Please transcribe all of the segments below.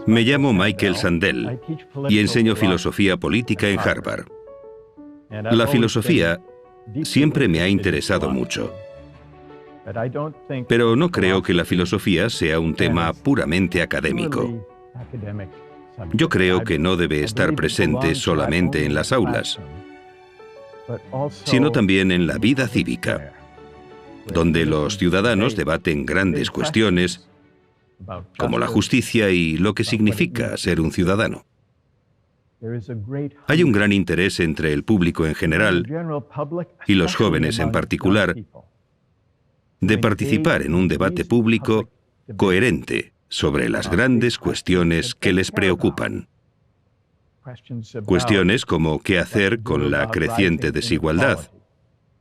Me llamo Michael Sandel y enseño filosofía política en Harvard. La filosofía siempre me ha interesado mucho, pero no creo que la filosofía sea un tema puramente académico. Yo creo que no debe estar presente solamente en las aulas, sino también en la vida cívica, donde los ciudadanos debaten grandes cuestiones como la justicia y lo que significa ser un ciudadano. Hay un gran interés entre el público en general y los jóvenes en particular de participar en un debate público coherente sobre las grandes cuestiones que les preocupan. Cuestiones como qué hacer con la creciente desigualdad.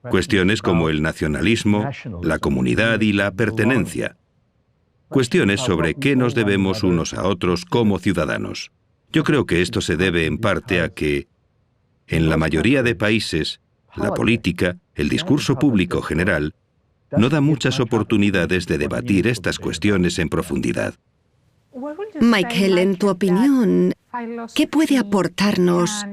Cuestiones como el nacionalismo, la comunidad y la pertenencia. Cuestiones sobre qué nos debemos unos a otros como ciudadanos. Yo creo que esto se debe en parte a que, en la mayoría de países, la política, el discurso público general, no da muchas oportunidades de debatir estas cuestiones en profundidad. Michael, en tu opinión, ¿qué puede aportarnos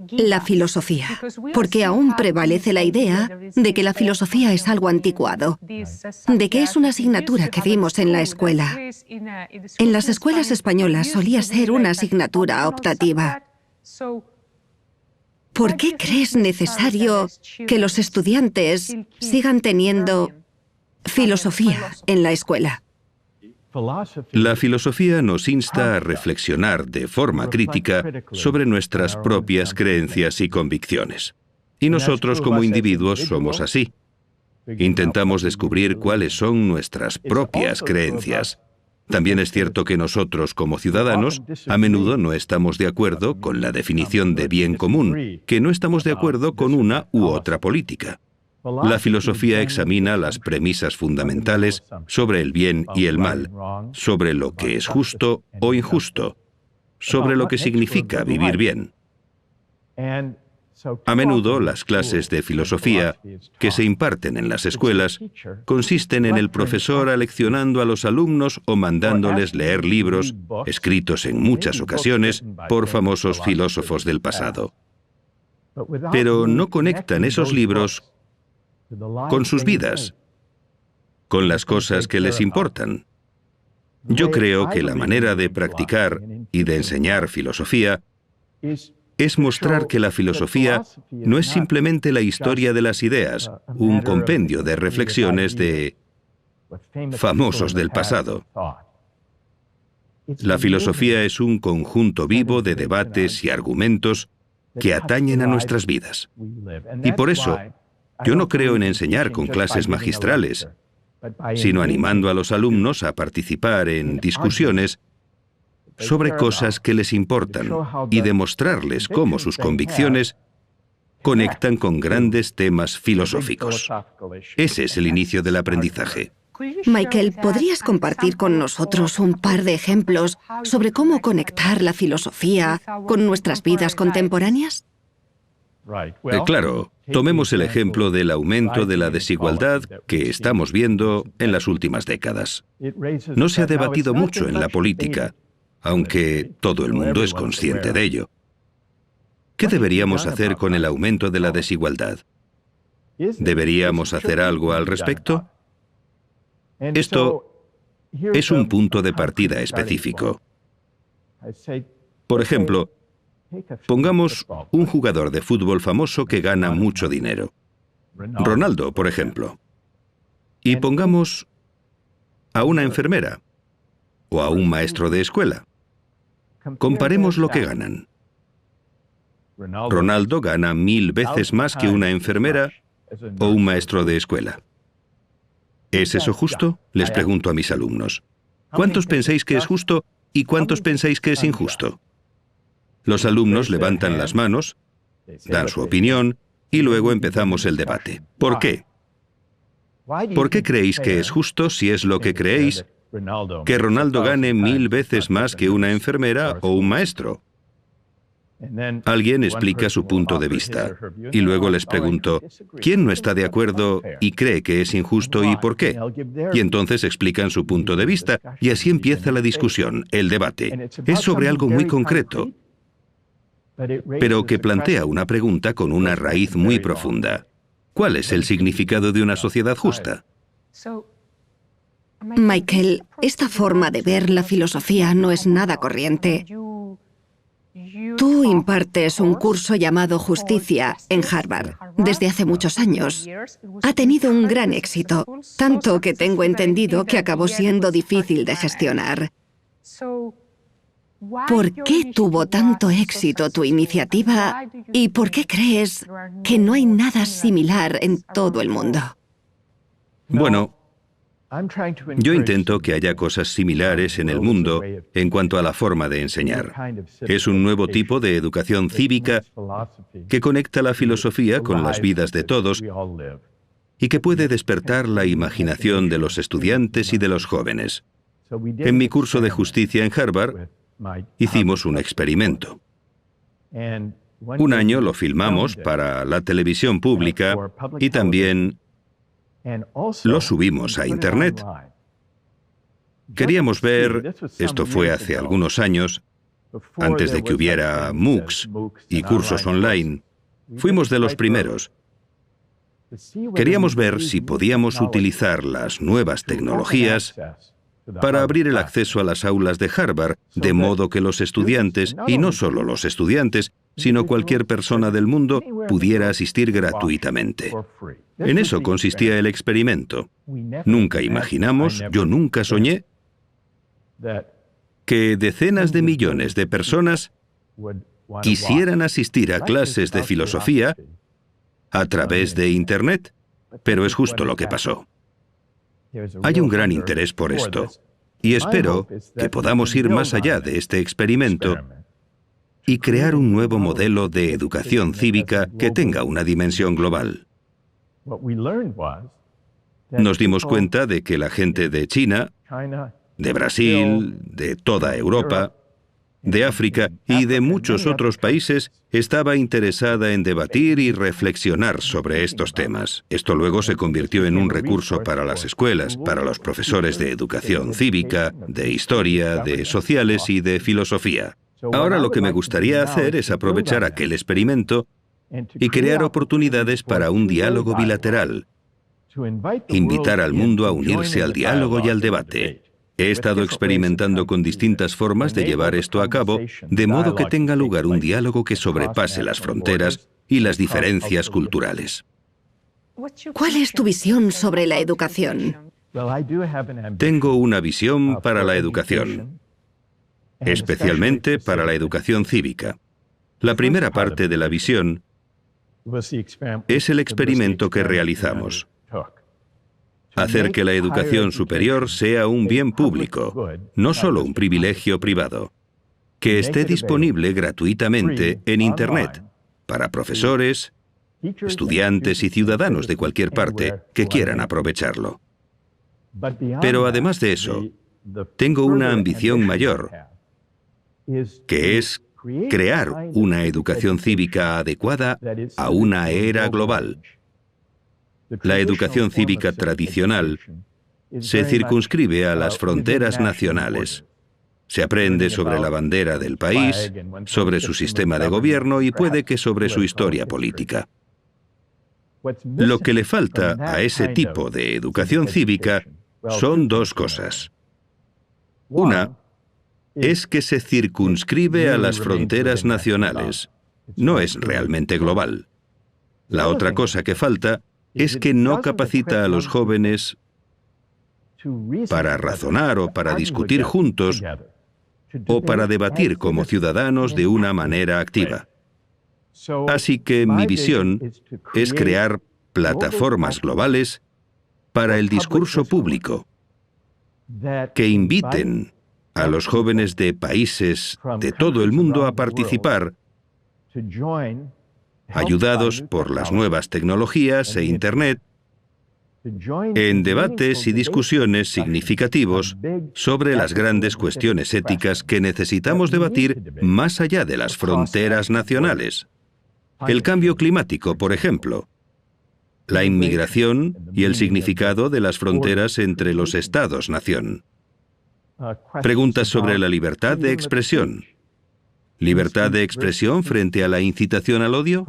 la filosofía? Porque aún prevalece la idea de que la filosofía es algo anticuado, de que es una asignatura que vimos en la escuela. En las escuelas españolas solía ser una asignatura optativa. ¿Por qué crees necesario que los estudiantes sigan teniendo filosofía en la escuela? La filosofía nos insta a reflexionar de forma crítica sobre nuestras propias creencias y convicciones. Y nosotros como individuos somos así. Intentamos descubrir cuáles son nuestras propias creencias. También es cierto que nosotros como ciudadanos a menudo no estamos de acuerdo con la definición de bien común, que no estamos de acuerdo con una u otra política. La filosofía examina las premisas fundamentales sobre el bien y el mal, sobre lo que es justo o injusto, sobre lo que significa vivir bien. A menudo las clases de filosofía que se imparten en las escuelas consisten en el profesor aleccionando a los alumnos o mandándoles leer libros escritos en muchas ocasiones por famosos filósofos del pasado. Pero no conectan esos libros con sus vidas, con las cosas que les importan. Yo creo que la manera de practicar y de enseñar filosofía es mostrar que la filosofía no es simplemente la historia de las ideas, un compendio de reflexiones de famosos del pasado. La filosofía es un conjunto vivo de debates y argumentos que atañen a nuestras vidas. Y por eso, yo no creo en enseñar con clases magistrales, sino animando a los alumnos a participar en discusiones sobre cosas que les importan y demostrarles cómo sus convicciones conectan con grandes temas filosóficos. Ese es el inicio del aprendizaje. Michael, ¿podrías compartir con nosotros un par de ejemplos sobre cómo conectar la filosofía con nuestras vidas contemporáneas? Claro, tomemos el ejemplo del aumento de la desigualdad que estamos viendo en las últimas décadas. No se ha debatido mucho en la política, aunque todo el mundo es consciente de ello. ¿Qué deberíamos hacer con el aumento de la desigualdad? ¿Deberíamos hacer algo al respecto? Esto es un punto de partida específico. Por ejemplo, pongamos un jugador de fútbol famoso que gana mucho dinero. Ronaldo, por ejemplo. Y pongamos a una enfermera o a un maestro de escuela. Comparemos lo que ganan. Ronaldo gana 1000 veces más que una enfermera o un maestro de escuela. ¿Es eso justo? Les pregunto a mis alumnos. ¿Cuántos pensáis que es justo y cuántos pensáis que es injusto? Los alumnos levantan las manos, dan su opinión y luego empezamos el debate. ¿Por qué? ¿Por qué creéis que es justo si es lo que creéis que Ronaldo gane 1000 veces más que una enfermera o un maestro? Alguien explica su punto de vista y luego les pregunto, ¿quién no está de acuerdo y cree que es injusto y por qué? Y entonces explican su punto de vista y así empieza la discusión, el debate. Es sobre algo muy concreto, pero que plantea una pregunta con una raíz muy profunda. ¿Cuál es el significado de una sociedad justa? Michael, esta forma de ver la filosofía no es nada corriente. Tú impartes un curso llamado Justicia en Harvard desde hace muchos años. Ha tenido un gran éxito, tanto que tengo entendido que acabó siendo difícil de gestionar. ¿Por qué tuvo tanto éxito tu iniciativa y por qué crees que no hay nada similar en todo el mundo? Bueno, yo intento que haya cosas similares en el mundo en cuanto a la forma de enseñar. Es un nuevo tipo de educación cívica que conecta la filosofía con las vidas de todos y que puede despertar la imaginación de los estudiantes y de los jóvenes. En mi curso de justicia en Harvard, hicimos un experimento. Un año lo filmamos para la televisión pública y también lo subimos a Internet. Queríamos ver, esto fue hace algunos años, antes de que hubiera MOOCs y cursos online, fuimos de los primeros. Queríamos ver si podíamos utilizar las nuevas tecnologías para abrir el acceso a las aulas de Harvard, de modo que los estudiantes, y no solo los estudiantes, sino cualquier persona del mundo, pudiera asistir gratuitamente. En eso consistía el experimento. Nunca imaginamos, yo nunca soñé, que decenas de millones de personas quisieran asistir a clases de filosofía a través de Internet, pero es justo lo que pasó. Hay un gran interés por esto, y espero que podamos ir más allá de este experimento y crear un nuevo modelo de educación cívica que tenga una dimensión global. Nos dimos cuenta de que la gente de China, de Brasil, de toda Europa, de África y de muchos otros países estaba interesada en debatir y reflexionar sobre estos temas. Esto luego se convirtió en un recurso para las escuelas, para los profesores de educación cívica, de historia, de sociales y de filosofía. Ahora lo que me gustaría hacer es aprovechar aquel experimento y crear oportunidades para un diálogo bilateral, invitar al mundo a unirse al diálogo y al debate. He estado experimentando con distintas formas de llevar esto a cabo, de modo que tenga lugar un diálogo que sobrepase las fronteras y las diferencias culturales. ¿Cuál es tu visión sobre la educación? Tengo una visión para la educación, especialmente para la educación cívica. La primera parte de la visión es el experimento que realizamos. Hacer que la educación superior sea un bien público, no solo un privilegio privado, que esté disponible gratuitamente en Internet para profesores, estudiantes y ciudadanos de cualquier parte que quieran aprovecharlo. Pero además de eso, tengo una ambición mayor, que es crear una educación cívica adecuada a una era global. La educación cívica tradicional se circunscribe a las fronteras nacionales. Se aprende sobre la bandera del país, sobre su sistema de gobierno y puede que sobre su historia política. Lo que le falta a ese tipo de educación cívica son dos cosas. Una es que se circunscribe a las fronteras nacionales. No es realmente global. La otra cosa que falta es que no capacita a los jóvenes para razonar o para discutir juntos o para debatir como ciudadanos de una manera activa. Así que mi visión es crear plataformas globales para el discurso público que inviten a los jóvenes de países de todo el mundo a participar, ayudados por las nuevas tecnologías e Internet, en debates y discusiones significativos sobre las grandes cuestiones éticas que necesitamos debatir más allá de las fronteras nacionales. El cambio climático, por ejemplo, la inmigración y el significado de las fronteras entre los estados-nación. Preguntas sobre la libertad de expresión. ¿Libertad de expresión frente a la incitación al odio?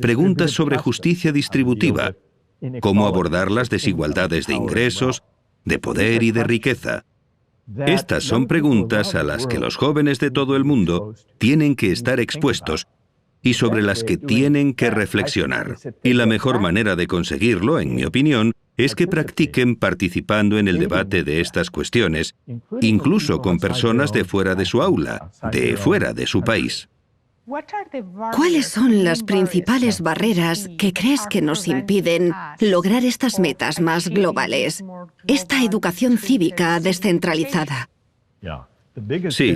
Preguntas sobre justicia distributiva. ¿Cómo abordar las desigualdades de ingresos, de poder y de riqueza? Estas son preguntas a las que los jóvenes de todo el mundo tienen que estar expuestos y sobre las que tienen que reflexionar. Y la mejor manera de conseguirlo, en mi opinión, es que practiquen participando en el debate de estas cuestiones, incluso con personas de fuera de su aula, de fuera de su país. ¿Cuáles son las principales barreras que crees que nos impiden lograr estas metas más globales? Esta educación cívica descentralizada. Sí,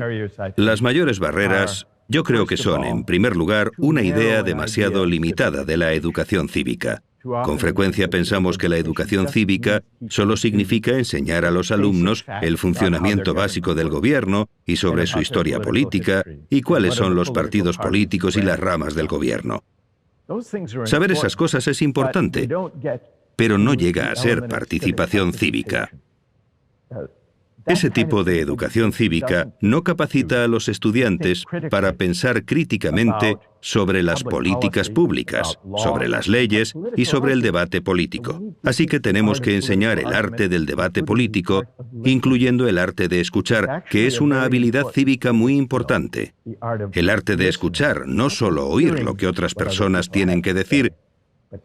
las mayores barreras yo creo que son, en primer lugar, una idea demasiado limitada de la educación cívica. Con frecuencia pensamos que la educación cívica solo significa enseñar a los alumnos el funcionamiento básico del gobierno y sobre su historia política y cuáles son los partidos políticos y las ramas del gobierno. Saber esas cosas es importante, pero no llega a ser participación cívica. Ese tipo de educación cívica no capacita a los estudiantes para pensar críticamente sobre las políticas públicas, sobre las leyes y sobre el debate político. Así que tenemos que enseñar el arte del debate político, incluyendo el arte de escuchar, que es una habilidad cívica muy importante. El arte de escuchar, no solo oír lo que otras personas tienen que decir,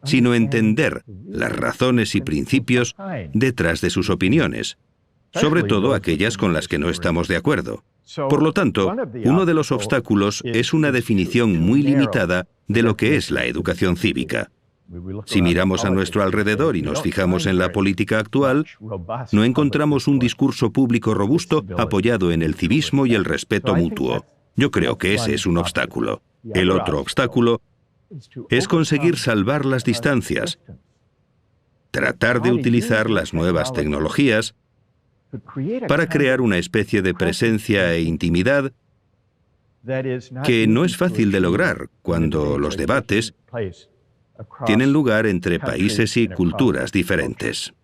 sino entender las razones y principios detrás de sus opiniones, sobre todo aquellas con las que no estamos de acuerdo. Por lo tanto, uno de los obstáculos es una definición muy limitada de lo que es la educación cívica. Si miramos a nuestro alrededor y nos fijamos en la política actual, no encontramos un discurso público robusto apoyado en el civismo y el respeto mutuo. Yo creo que ese es un obstáculo. El otro obstáculo es conseguir salvar las distancias, tratar de utilizar las nuevas tecnologías para crear una especie de presencia e intimidad que no es fácil de lograr cuando los debates tienen lugar entre países y culturas diferentes.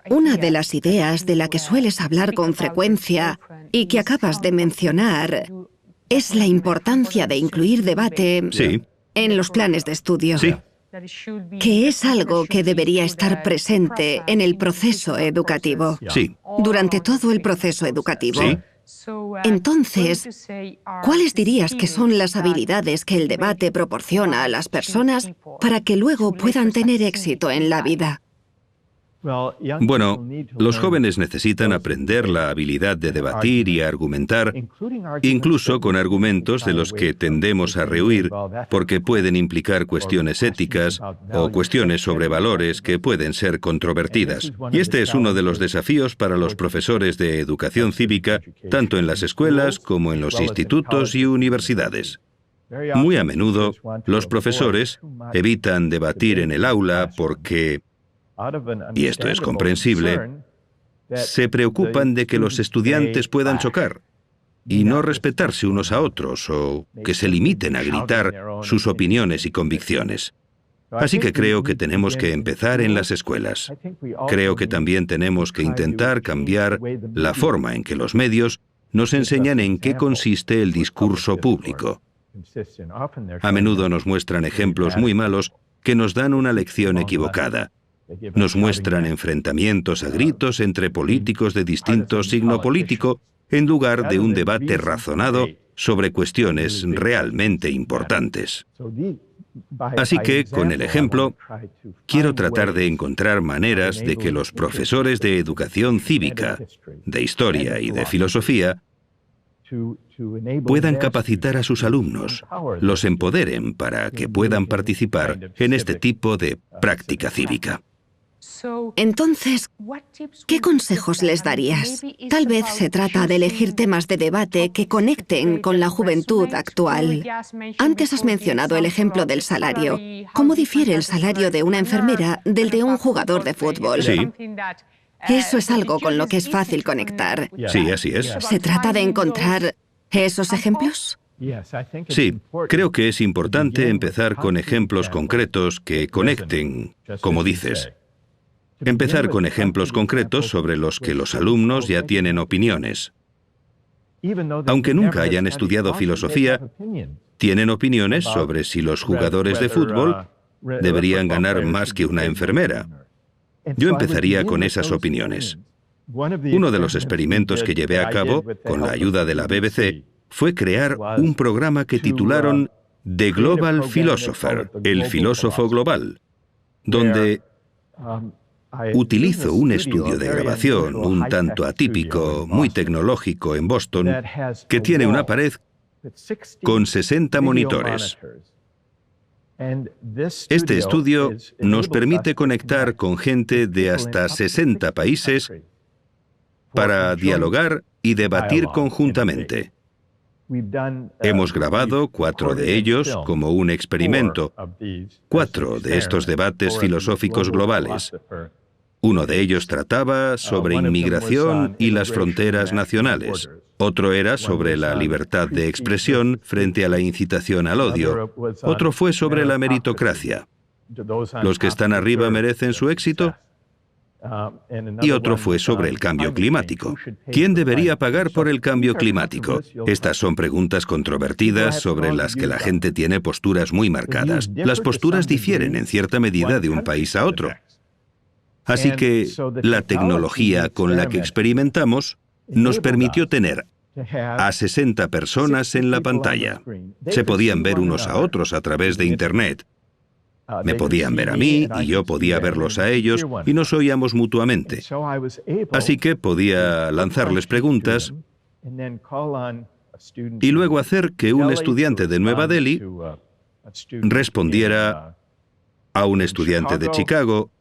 Una de las ideas de la que sueles hablar con frecuencia y que acabas de mencionar es la importancia de incluir debate en los planes de estudio. Sí. Que es algo que debería estar presente en el proceso educativo. Sí. Durante todo el proceso educativo. Sí. Entonces, ¿cuáles dirías que son las habilidades que el debate proporciona a las personas para que luego puedan tener éxito en la vida? Bueno, los jóvenes necesitan aprender la habilidad de debatir y argumentar, incluso con argumentos de los que tendemos a rehuir, porque pueden implicar cuestiones éticas o cuestiones sobre valores que pueden ser controvertidas. Y este es uno de los desafíos para los profesores de educación cívica, tanto en las escuelas como en los institutos y universidades. Muy a menudo, los profesores evitan debatir en el aula porque, y esto es comprensible, se preocupan de que los estudiantes puedan chocar y no respetarse unos a otros o que se limiten a gritar sus opiniones y convicciones. Así que creo que tenemos que empezar en las escuelas. Creo que también tenemos que intentar cambiar la forma en que los medios nos enseñan en qué consiste el discurso público. A menudo nos muestran ejemplos muy malos que nos dan una lección equivocada. Nos muestran enfrentamientos a gritos entre políticos de distinto signo político en lugar de un debate razonado sobre cuestiones realmente importantes. Así que, con el ejemplo, quiero tratar de encontrar maneras de que los profesores de educación cívica, de historia y de filosofía puedan capacitar a sus alumnos, los empoderen para que puedan participar en este tipo de práctica cívica. Entonces, ¿qué consejos les darías? Tal vez se trata de elegir temas de debate que conecten con la juventud actual. Antes has mencionado el ejemplo del salario. ¿Cómo difiere el salario de una enfermera del de un jugador de fútbol? Sí. Eso es algo con lo que es fácil conectar. Sí, así es. ¿Se trata de encontrar esos ejemplos? Sí, creo que es importante empezar con ejemplos concretos que conecten, como dices. Empezar con ejemplos concretos sobre los que los alumnos ya tienen opiniones. Aunque nunca hayan estudiado filosofía, tienen opiniones sobre si los jugadores de fútbol deberían ganar más que una enfermera. Yo empezaría con esas opiniones. Uno de los experimentos que llevé a cabo, con la ayuda de la BBC, fue crear un programa que titularon The Global Philosopher, el filósofo global, donde utilizo un estudio de grabación un tanto atípico, muy tecnológico en Boston, que tiene una pared con 60 monitores. Este estudio nos permite conectar con gente de hasta 60 países para dialogar y debatir conjuntamente. Hemos grabado 4 de ellos como un experimento, 4 de estos debates filosóficos globales. Uno de ellos trataba sobre inmigración y las fronteras nacionales. Otro era sobre la libertad de expresión frente a la incitación al odio. Otro fue sobre la meritocracia. ¿Los que están arriba merecen su éxito? Y otro fue sobre el cambio climático. ¿Quién debería pagar por el cambio climático? Estas son preguntas controvertidas sobre las que la gente tiene posturas muy marcadas. Las posturas difieren en cierta medida de un país a otro. Así que la tecnología con la que experimentamos nos permitió tener a 60 personas en la pantalla. Se podían ver unos a otros a través de Internet. Me podían ver a mí y yo podía verlos a ellos y nos oíamos mutuamente. Así que podía lanzarles preguntas y luego hacer que un estudiante de Nueva Delhi respondiera a un estudiante de Chicago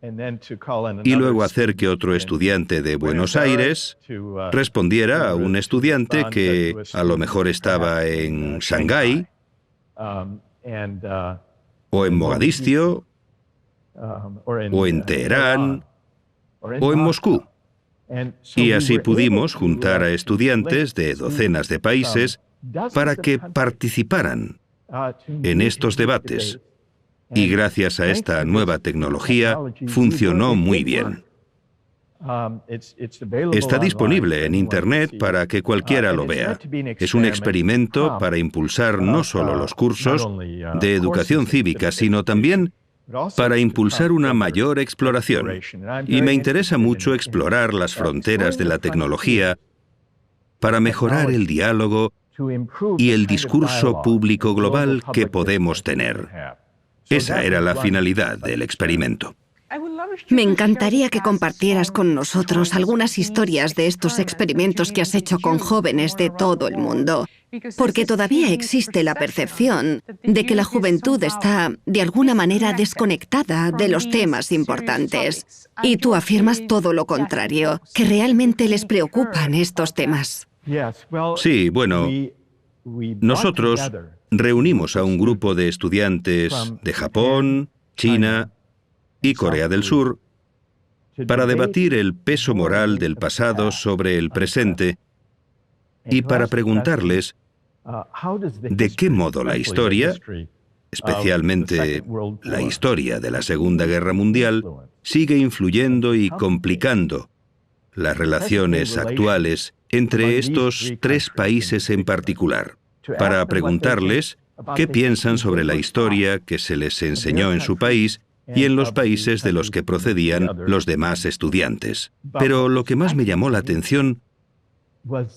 y luego hacer que otro estudiante de Buenos Aires respondiera a un estudiante que a lo mejor estaba en Shanghái o en Mogadiscio o en Teherán o en Moscú. Y así pudimos juntar a estudiantes de docenas de países para que participaran en estos debates. Y gracias a esta nueva tecnología, funcionó muy bien. Está disponible en Internet para que cualquiera lo vea. Es un experimento para impulsar no solo los cursos de educación cívica, sino también para impulsar una mayor exploración. Y me interesa mucho explorar las fronteras de la tecnología para mejorar el diálogo y el discurso público global que podemos tener. Esa era la finalidad del experimento. Me encantaría que compartieras con nosotros algunas historias de estos experimentos que has hecho con jóvenes de todo el mundo, porque todavía existe la percepción de que la juventud está, de alguna manera, desconectada de los temas importantes. Y tú afirmas todo lo contrario, que realmente les preocupan estos temas. Sí, bueno, nosotros reunimos a un grupo de estudiantes de Japón, China y Corea del Sur para debatir el peso moral del pasado sobre el presente y para preguntarles de qué modo la historia, especialmente la historia de la Segunda Guerra Mundial, sigue influyendo y complicando las relaciones actuales entre estos 3 países en particular. Para preguntarles qué piensan sobre la historia que se les enseñó en su país y en los países de los que procedían los demás estudiantes. Pero lo que más me llamó la atención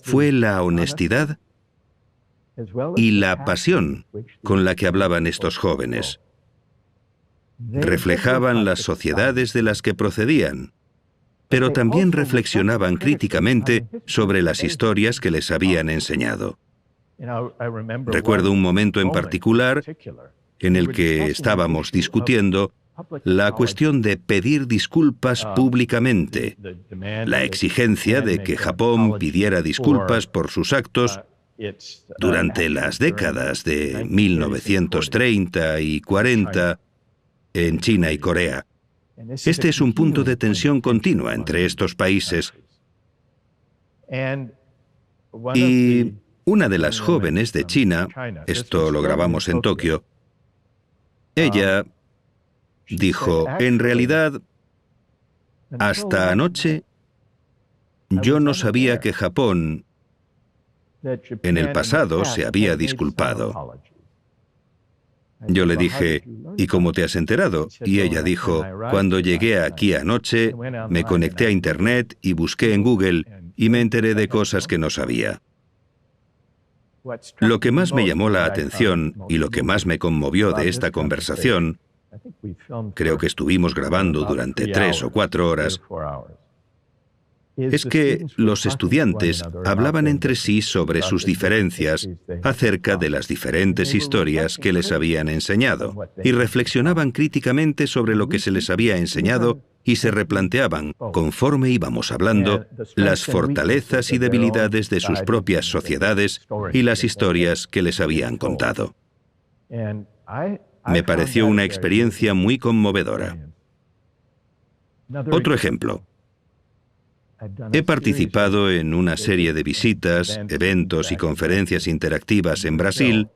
fue la honestidad y la pasión con la que hablaban estos jóvenes. Reflejaban las sociedades de las que procedían, pero también reflexionaban críticamente sobre las historias que les habían enseñado. Recuerdo un momento en particular en el que estábamos discutiendo la cuestión de pedir disculpas públicamente, la exigencia de que Japón pidiera disculpas por sus actos durante las décadas de 1930 y 40 en China y Corea. Este es un punto de tensión continua entre estos países. Y una de las jóvenes de China, esto lo grabamos en Tokio, ella dijo, en realidad, hasta anoche yo no sabía que Japón en el pasado se había disculpado. Yo le dije, ¿y cómo te has enterado? Y ella dijo, cuando llegué aquí anoche, me conecté a Internet y busqué en Google y me enteré de cosas que no sabía. Lo que más me llamó la atención y lo que más me conmovió de esta conversación, creo que estuvimos grabando durante 3 o 4 horas, es que los estudiantes hablaban entre sí sobre sus diferencias acerca de las diferentes historias que les habían enseñado y reflexionaban críticamente sobre lo que se les había enseñado y se replanteaban, conforme íbamos hablando, las fortalezas y debilidades de sus propias sociedades y las historias que les habían contado. Me pareció una experiencia muy conmovedora. Otro ejemplo. He participado en una serie de visitas, eventos y conferencias interactivas en Brasil.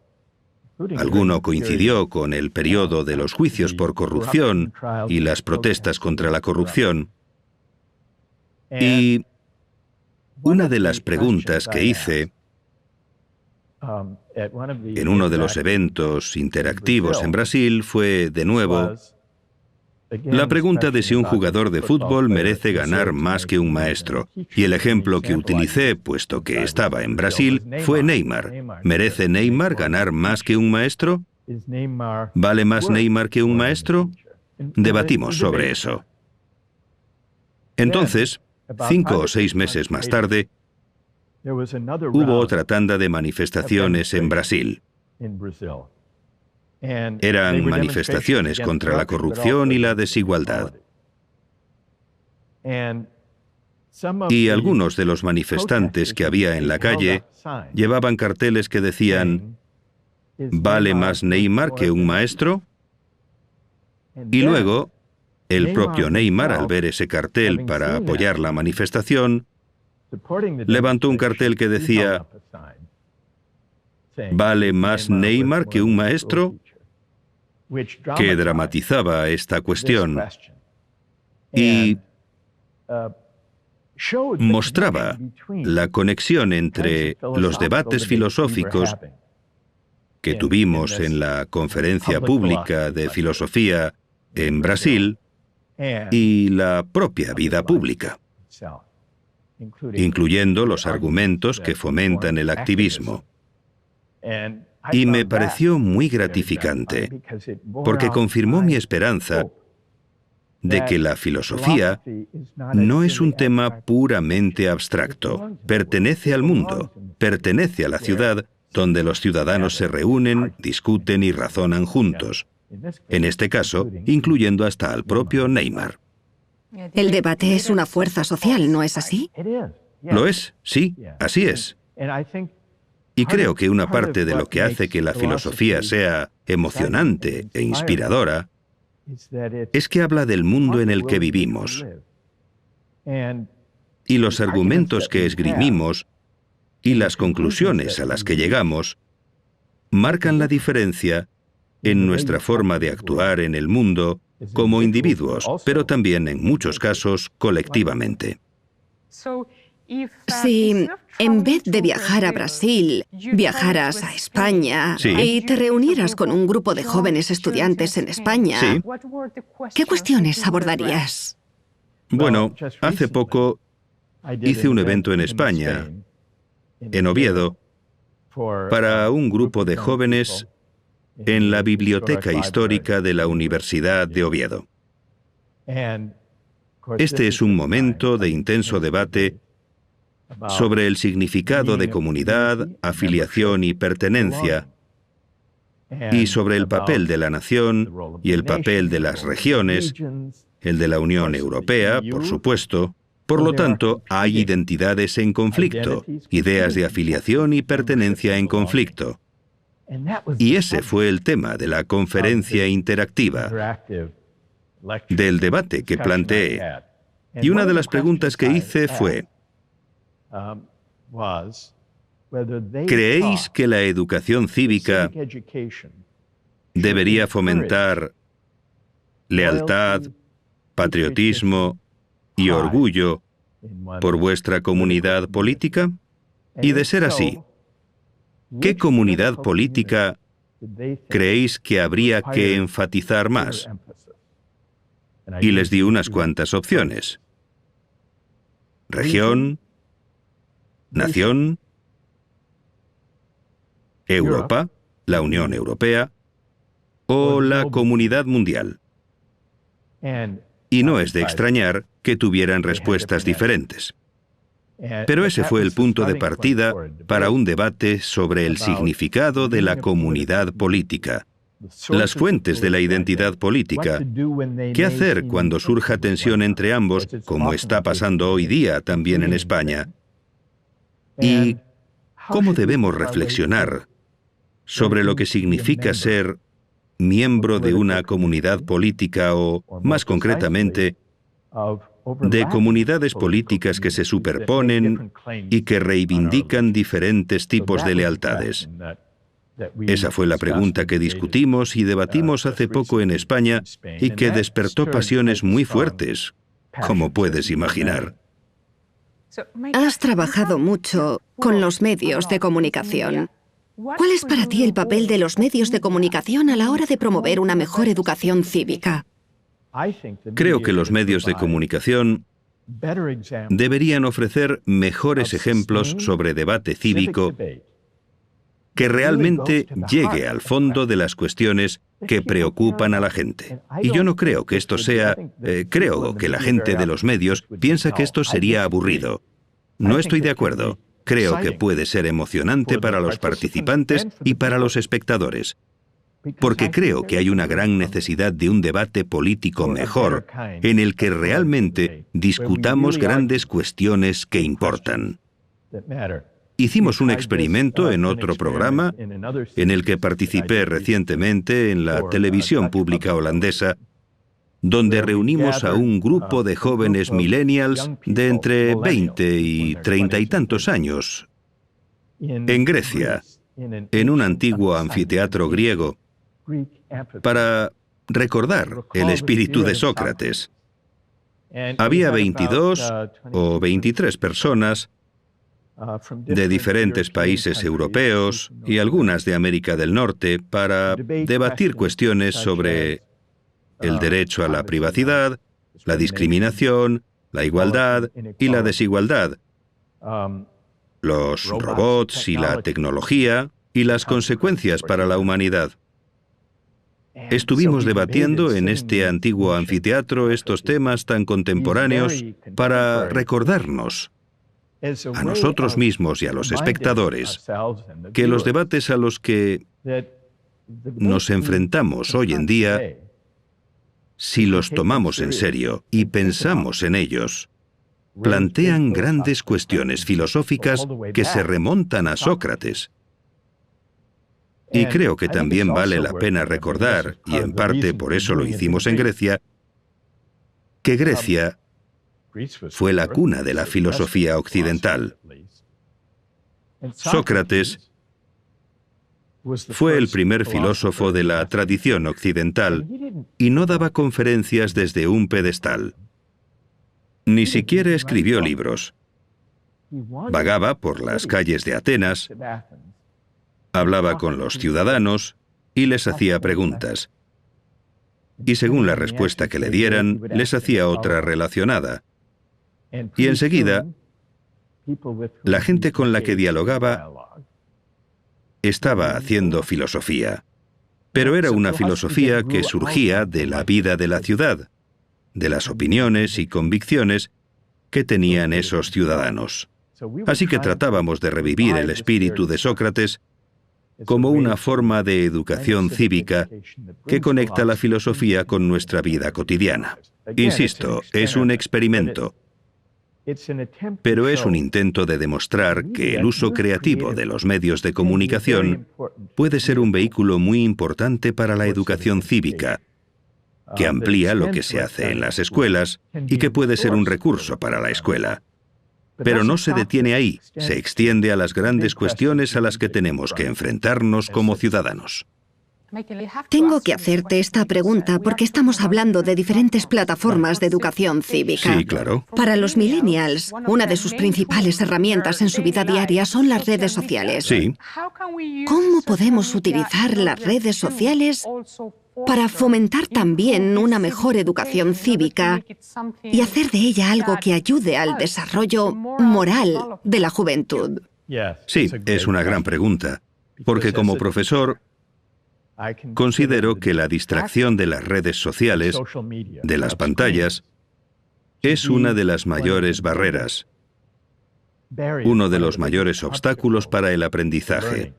Alguno coincidió con el periodo de los juicios por corrupción y las protestas contra la corrupción. Y una de las preguntas que hice en uno de los eventos interactivos en Brasil fue, de nuevo, la pregunta de si un jugador de fútbol merece ganar más que un maestro. Y el ejemplo que utilicé, puesto que estaba en Brasil, fue Neymar. ¿Merece Neymar ganar más que un maestro? ¿Vale más Neymar que un maestro? Debatimos sobre eso. Entonces, 5 o 6 meses más tarde, hubo otra tanda de manifestaciones en Brasil. Eran manifestaciones contra la corrupción y la desigualdad. Y algunos de los manifestantes que había en la calle llevaban carteles que decían, ¿vale más Neymar que un maestro? Y luego, el propio Neymar, al ver ese cartel para apoyar la manifestación, levantó un cartel que decía, ¿vale más Neymar que un maestro? Que dramatizaba esta cuestión y mostraba la conexión entre los debates filosóficos que tuvimos en la conferencia pública de filosofía en Brasil y la propia vida pública, incluyendo los argumentos que fomentan el activismo. Y me pareció muy gratificante, porque confirmó mi esperanza de que la filosofía no es un tema puramente abstracto. Pertenece al mundo, pertenece a la ciudad, donde los ciudadanos se reúnen, discuten y razonan juntos. En este caso, incluyendo hasta al propio Neymar. El debate es una fuerza social, ¿no es así? Lo es, sí, así es. Y creo que una parte de lo que hace que la filosofía sea emocionante e inspiradora es que habla del mundo en el que vivimos. Y los argumentos que esgrimimos y las conclusiones a las que llegamos marcan la diferencia en nuestra forma de actuar en el mundo como individuos, pero también en muchos casos colectivamente. Si en vez de viajar a Brasil, viajaras a España y te reunieras con un grupo de jóvenes estudiantes en España, ¿qué cuestiones abordarías? Bueno, hace poco hice un evento en España, en Oviedo, para un grupo de jóvenes en la Biblioteca Histórica de la Universidad de Oviedo. Este es un momento de intenso debate sobre el significado de comunidad, afiliación y pertenencia, y sobre el papel de la nación y el papel de las regiones, el de la Unión Europea, por supuesto. Por lo tanto, hay identidades en conflicto, ideas de afiliación y pertenencia en conflicto. Y ese fue el tema de la conferencia interactiva, del debate que planteé. Y una de las preguntas que hice fue: ¿creéis que la educación cívica debería fomentar lealtad, patriotismo y orgullo por vuestra comunidad política? Y de ser así, ¿qué comunidad política creéis que habría que enfatizar más? Y les di unas cuantas opciones: región, nación, Europa, la Unión Europea o la Comunidad Mundial. Y no es de extrañar que tuvieran respuestas diferentes. Pero ese fue el punto de partida para un debate sobre el significado de la comunidad política, las fuentes de la identidad política, qué hacer cuando surja tensión entre ambos, como está pasando hoy día también en España, y cómo debemos reflexionar sobre lo que significa ser miembro de una comunidad política o, más concretamente, de comunidades políticas que se superponen y que reivindican diferentes tipos de lealtades. Esa fue la pregunta que discutimos y debatimos hace poco en España y que despertó pasiones muy fuertes, como puedes imaginar. Has trabajado mucho con los medios de comunicación. ¿Cuál es para ti el papel de los medios de comunicación a la hora de promover una mejor educación cívica? Creo que los medios de comunicación deberían ofrecer mejores ejemplos sobre debate cívico que realmente llegue al fondo de las cuestiones que preocupan a la gente. Y yo no creo que esto sea... creo que la gente de los medios piensa que esto sería aburrido. No estoy de acuerdo. Creo que puede ser emocionante para los participantes y para los espectadores, porque creo que hay una gran necesidad de un debate político mejor, en el que realmente discutamos grandes cuestiones que importan. Hicimos un experimento en otro programa, en el que participé recientemente en la televisión pública holandesa, donde reunimos a un grupo de jóvenes millennials de entre 20 y 30 y tantos años, en Grecia, en un antiguo anfiteatro griego, para recordar el espíritu de Sócrates. Había 22 o 23 personas de diferentes países europeos y algunas de América del Norte para debatir cuestiones sobre el derecho a la privacidad, la discriminación, la igualdad y la desigualdad, los robots y la tecnología y las consecuencias para la humanidad. Estuvimos debatiendo en este antiguo anfiteatro estos temas tan contemporáneos para recordarnos a nosotros mismos y a los espectadores que los debates a los que nos enfrentamos hoy en día, si los tomamos en serio y pensamos en ellos, plantean grandes cuestiones filosóficas que se remontan a Sócrates. Y creo que también vale la pena recordar, y en parte por eso lo hicimos en Grecia, que Grecia fue la cuna de la filosofía occidental. Sócrates fue el primer filósofo de la tradición occidental y no daba conferencias desde un pedestal. Ni siquiera escribió libros. Vagaba por las calles de Atenas, hablaba con los ciudadanos y les hacía preguntas. Y según la respuesta que le dieran, les hacía otra relacionada. Y enseguida, la gente con la que dialogaba estaba haciendo filosofía. Pero era una filosofía que surgía de la vida de la ciudad, de las opiniones y convicciones que tenían esos ciudadanos. Así que tratábamos de revivir el espíritu de Sócrates como una forma de educación cívica que conecta la filosofía con nuestra vida cotidiana. Insisto, es un experimento, pero es un intento de demostrar que el uso creativo de los medios de comunicación puede ser un vehículo muy importante para la educación cívica, que amplía lo que se hace en las escuelas y que puede ser un recurso para la escuela. Pero no se detiene ahí, se extiende a las grandes cuestiones a las que tenemos que enfrentarnos como ciudadanos. Tengo que hacerte esta pregunta porque estamos hablando de diferentes plataformas de educación cívica. Sí, claro. Para los millennials, una de sus principales herramientas en su vida diaria son las redes sociales. Sí. ¿Cómo podemos utilizar las redes sociales para fomentar también una mejor educación cívica y hacer de ella algo que ayude al desarrollo moral de la juventud? Sí, es una gran pregunta, porque como profesor considero que la distracción de las redes sociales, de las pantallas, es una de las mayores barreras, uno de los mayores obstáculos para el aprendizaje.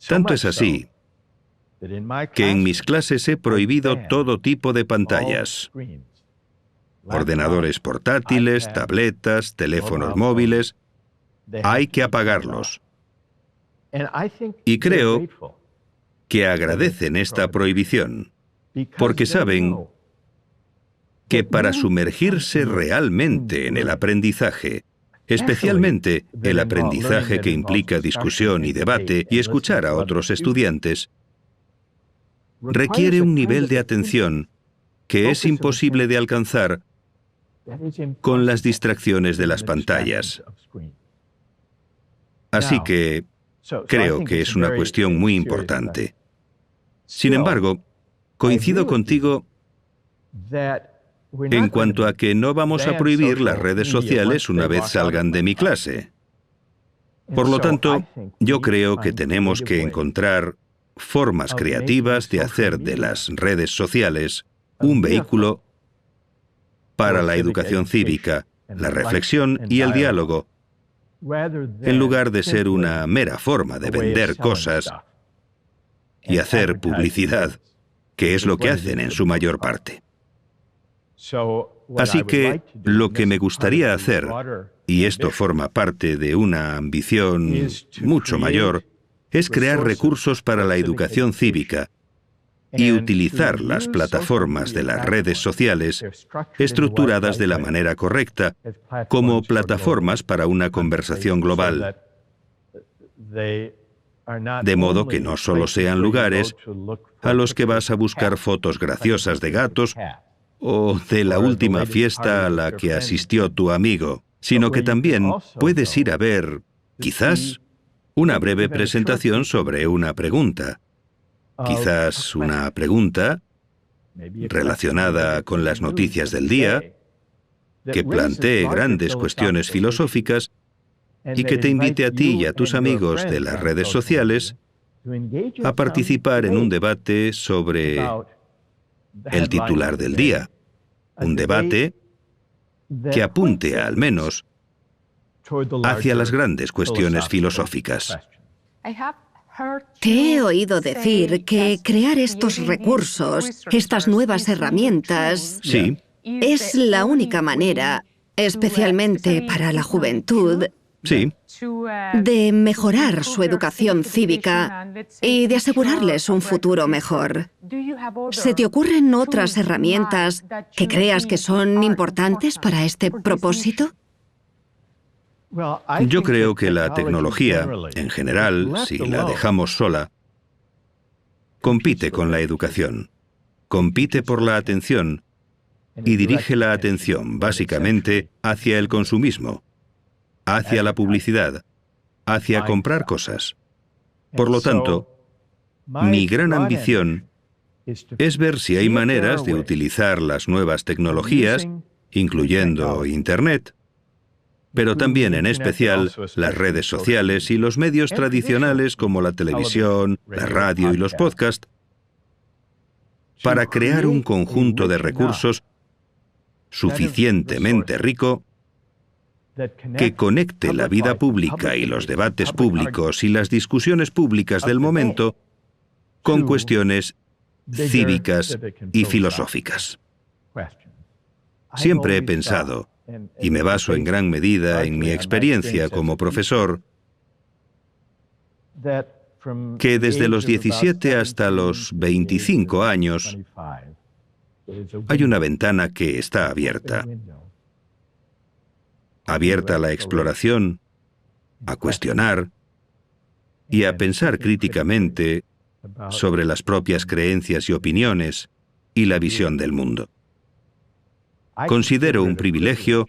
Tanto es así que en mis clases he prohibido todo tipo de pantallas, ordenadores portátiles, tabletas, teléfonos móviles. Hay que apagarlos. Y creo que agradecen esta prohibición, porque saben que para sumergirse realmente en el aprendizaje, especialmente el aprendizaje que implica discusión y debate y escuchar a otros estudiantes, requiere un nivel de atención que es imposible de alcanzar con las distracciones de las pantallas. Así que creo que es una cuestión muy importante. Sin embargo, coincido contigo en cuanto a que no vamos a prohibir las redes sociales una vez salgan de mi clase. Por lo tanto, yo creo que tenemos que encontrar formas creativas de hacer de las redes sociales un vehículo para la educación cívica, la reflexión y el diálogo, en lugar de ser una mera forma de vender cosas y hacer publicidad, que es lo que hacen en su mayor parte. Así que lo que me gustaría hacer, y esto forma parte de una ambición mucho mayor, es crear recursos para la educación cívica y utilizar las plataformas de las redes sociales estructuradas de la manera correcta como plataformas para una conversación global, de modo que no solo sean lugares a los que vas a buscar fotos graciosas de gatos o de la última fiesta a la que asistió tu amigo, sino que también puedes ir a ver, quizás, una breve presentación sobre una pregunta. Quizás una pregunta relacionada con las noticias del día, que plantee grandes cuestiones filosóficas y que te invite a ti y a tus amigos de las redes sociales a participar en un debate sobre el titular del día. Un debate que apunte al menos hacia las grandes cuestiones filosóficas. Te he oído decir que crear estos recursos, estas nuevas herramientas, Sí, es la única manera, especialmente para la juventud, sí. de mejorar su educación cívica y de asegurarles un futuro mejor. ¿Se te ocurren otras herramientas que creas que son importantes para este propósito? Yo creo que la tecnología, en general, si la dejamos sola, compite con la educación, compite por la atención y dirige la atención básicamente hacia el consumismo, hacia la publicidad, hacia comprar cosas. Por lo tanto, mi gran ambición es ver si hay maneras de utilizar las nuevas tecnologías, incluyendo Internet, pero también en especial las redes sociales y los medios tradicionales como la televisión, la radio y los podcasts, para crear un conjunto de recursos suficientemente rico que conecte la vida pública y los debates públicos y las discusiones públicas del momento con cuestiones cívicas y filosóficas. Siempre he pensado, y me baso en gran medida en mi experiencia como profesor, que desde los 17 hasta los 25 años hay una ventana que está abierta. Abierta a la exploración, a cuestionar y a pensar críticamente sobre las propias creencias y opiniones y la visión del mundo. Considero un privilegio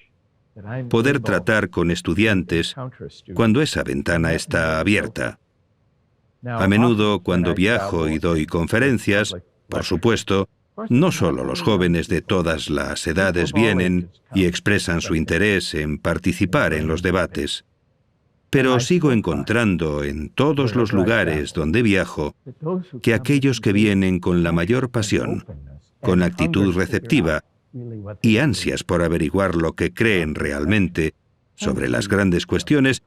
poder tratar con estudiantes cuando esa ventana está abierta. A menudo, cuando viajo y doy conferencias, por supuesto, no solo los jóvenes de todas las edades vienen y expresan su interés en participar en los debates, pero sigo encontrando en todos los lugares donde viajo que aquellos que vienen con la mayor pasión, con actitud receptiva y ansias por averiguar lo que creen realmente sobre las grandes cuestiones,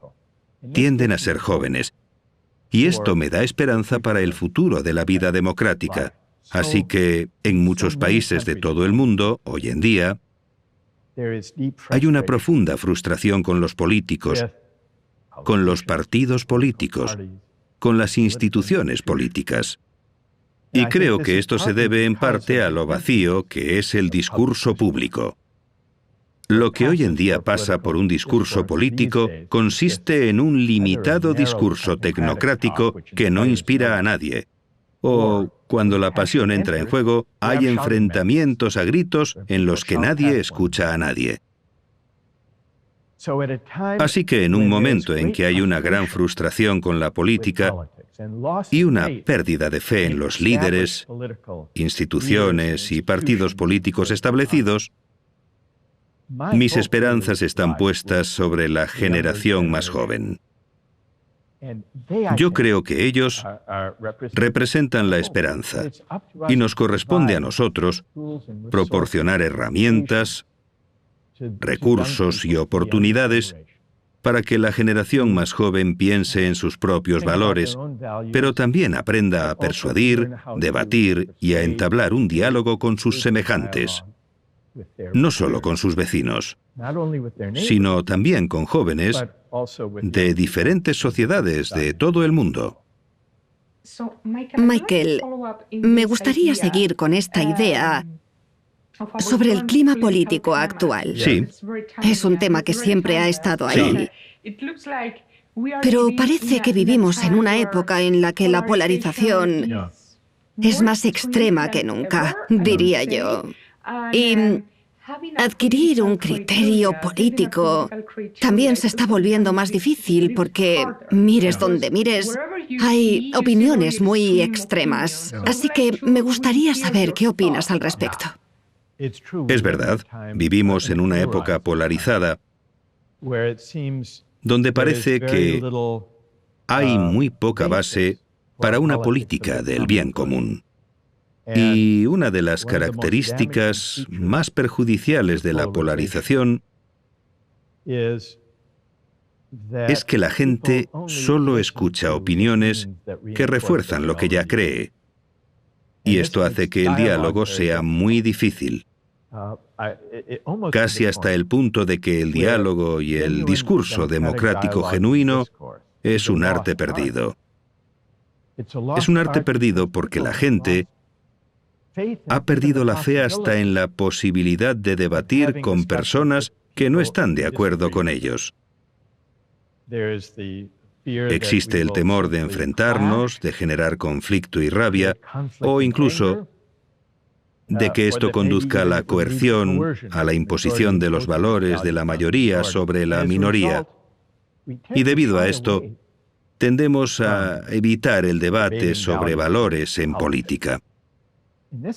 tienden a ser jóvenes. Y esto me da esperanza para el futuro de la vida democrática. Así que, en muchos países de todo el mundo, hoy en día, hay una profunda frustración con los políticos, con los partidos políticos, con las instituciones políticas. Y creo que esto se debe en parte a lo vacío que es el discurso público. Lo que hoy en día pasa por un discurso político consiste en un limitado discurso tecnocrático que no inspira a nadie. O, cuando la pasión entra en juego, hay enfrentamientos a gritos en los que nadie escucha a nadie. Así que en un momento en que hay una gran frustración con la política y una pérdida de fe en los líderes, instituciones y partidos políticos establecidos, mis esperanzas están puestas sobre la generación más joven. Yo creo que ellos representan la esperanza y nos corresponde a nosotros proporcionar herramientas, recursos y oportunidades para que la generación más joven piense en sus propios valores, pero también aprenda a persuadir, debatir y a entablar un diálogo con sus semejantes, no solo con sus vecinos, sino también con jóvenes de diferentes sociedades de todo el mundo. Michael, me gustaría seguir con esta idea sobre el clima político actual. Sí. Es un tema que siempre ha estado ahí. Pero parece que vivimos en una época en la que la polarización es más extrema que nunca, diría yo. Y adquirir un criterio político también se está volviendo más difícil porque, mires donde mires, hay opiniones muy extremas. Así que me gustaría saber qué opinas al respecto. Es verdad, vivimos en una época polarizada donde parece que hay muy poca base para una política del bien común. Y una de las características más perjudiciales de la polarización es que la gente solo escucha opiniones que refuerzan lo que ya cree. Y esto hace que el diálogo sea muy difícil, casi hasta el punto de que el diálogo y el discurso democrático genuino es un arte perdido. Es un arte perdido porque la gente ha perdido la fe hasta en la posibilidad de debatir con personas que no están de acuerdo con ellos. Existe el temor de enfrentarnos, de generar conflicto y rabia, o incluso de que esto conduzca a la coerción, a la imposición de los valores de la mayoría sobre la minoría. Y debido a esto, tendemos a evitar el debate sobre valores en política.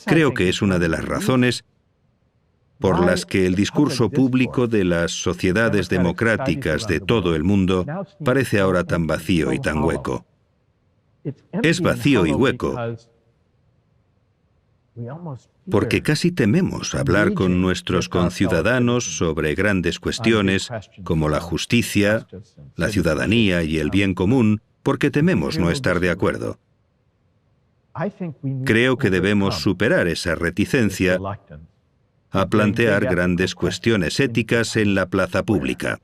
Creo que es una de las razones por las que el discurso público de las sociedades democráticas de todo el mundo parece ahora tan vacío y tan hueco. Es vacío y hueco porque casi tememos hablar con nuestros conciudadanos sobre grandes cuestiones como la justicia, la ciudadanía y el bien común, porque tememos no estar de acuerdo. Creo que debemos superar esa reticencia a plantear grandes cuestiones éticas en la plaza pública.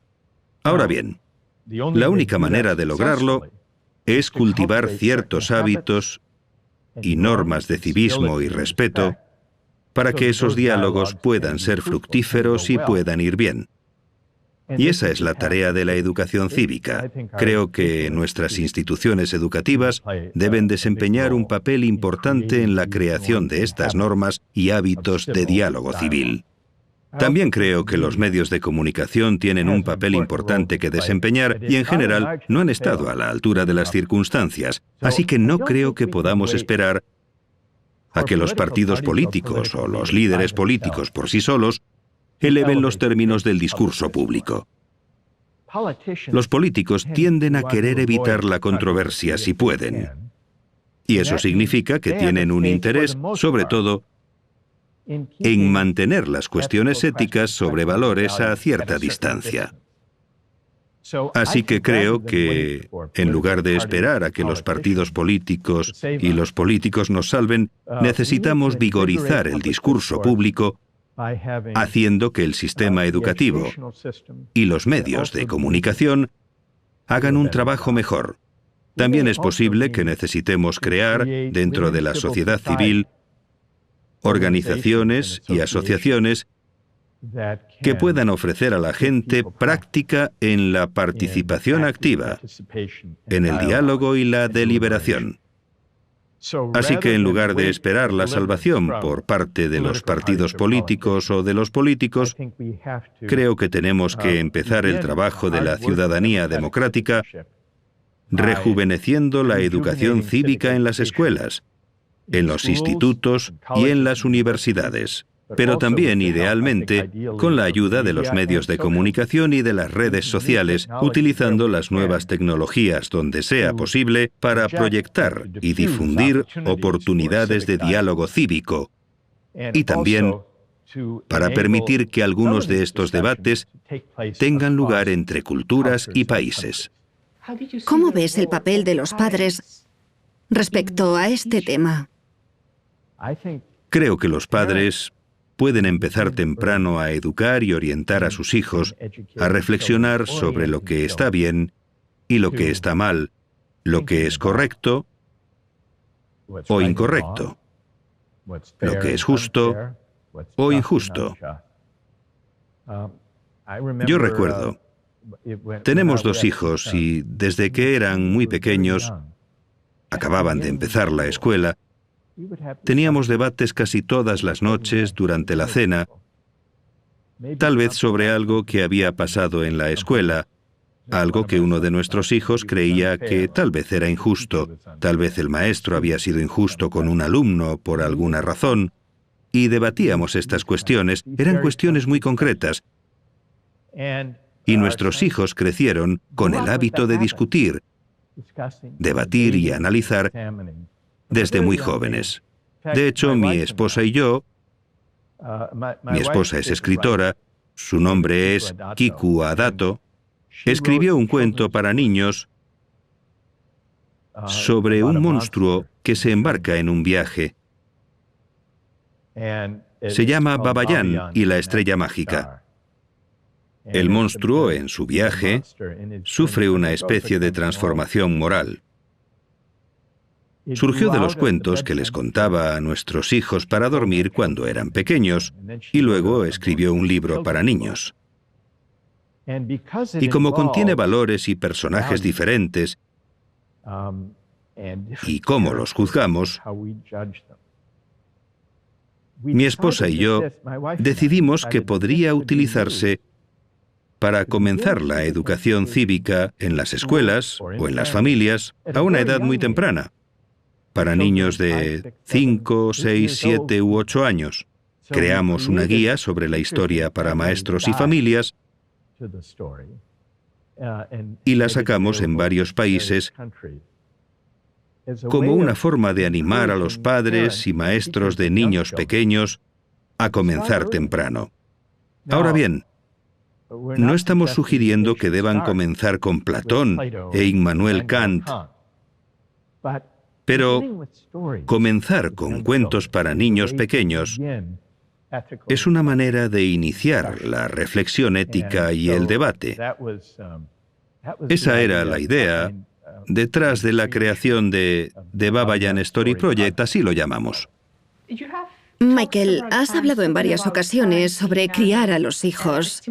Ahora bien, la única manera de lograrlo es cultivar ciertos hábitos y normas de civismo y respeto para que esos diálogos puedan ser fructíferos y puedan ir bien. Y esa es la tarea de la educación cívica. Creo que nuestras instituciones educativas deben desempeñar un papel importante en la creación de estas normas y hábitos de diálogo civil. También creo que los medios de comunicación tienen un papel importante que desempeñar y en general no han estado a la altura de las circunstancias, así que no creo que podamos esperar a que los partidos políticos o los líderes políticos por sí solos eleven los términos del discurso público. Los políticos tienden a querer evitar la controversia si pueden, y eso significa que tienen un interés, sobre todo, en mantener las cuestiones éticas sobre valores a cierta distancia. Así que creo que, en lugar de esperar a que los partidos políticos y los políticos nos salven, necesitamos vigorizar el discurso público haciendo que el sistema educativo y los medios de comunicación hagan un trabajo mejor. También es posible que necesitemos crear, dentro de la sociedad civil, organizaciones y asociaciones que puedan ofrecer a la gente práctica en la participación activa, en el diálogo y la deliberación. Así que en lugar de esperar la salvación por parte de los partidos políticos o de los políticos, creo que tenemos que empezar el trabajo de la ciudadanía democrática rejuveneciendo la educación cívica en las escuelas, en los institutos y en las universidades, pero también, idealmente, con la ayuda de los medios de comunicación y de las redes sociales, utilizando las nuevas tecnologías donde sea posible para proyectar y difundir oportunidades de diálogo cívico y también para permitir que algunos de estos debates tengan lugar entre culturas y países. ¿Cómo ves el papel de los padres respecto a este tema? Creo que los padres pueden empezar temprano a educar y orientar a sus hijos a reflexionar sobre lo que está bien y lo que está mal, lo que es correcto o incorrecto, lo que es justo o injusto. Yo recuerdo, tenemos 2 hijos y desde que eran muy pequeños, acababan de empezar la escuela, teníamos debates casi todas las noches durante la cena, tal vez sobre algo que había pasado en la escuela, algo que uno de nuestros hijos creía que tal vez era injusto, tal vez el maestro había sido injusto con un alumno por alguna razón, y debatíamos estas cuestiones, eran cuestiones muy concretas, y nuestros hijos crecieron con el hábito de discutir, debatir y analizar desde muy jóvenes. De hecho, mi esposa y yo, mi esposa es escritora, su nombre es Kiku Adato, escribió un cuento para niños sobre un monstruo que se embarca en un viaje. Se llama Babayan y la estrella mágica. El monstruo, en su viaje, sufre una especie de transformación moral. Surgió de los cuentos que les contaba a nuestros hijos para dormir cuando eran pequeños, y luego escribió un libro para niños. Y como contiene valores y personajes diferentes, y cómo los juzgamos, mi esposa y yo decidimos que podría utilizarse para comenzar la educación cívica en las escuelas o en las familias a una edad muy temprana, para niños de 5, 6, 7 u 8 años. Creamos una guía sobre la historia para maestros y familias y la sacamos en varios países como una forma de animar a los padres y maestros de niños pequeños a comenzar temprano. Ahora bien, no estamos sugiriendo que deban comenzar con Platón e Immanuel Kant, pero comenzar con cuentos para niños pequeños es una manera de iniciar la reflexión ética y el debate. Esa era la idea detrás de la creación de Babayan Story Project, así lo llamamos. Michael, has hablado en varias ocasiones sobre criar a los hijos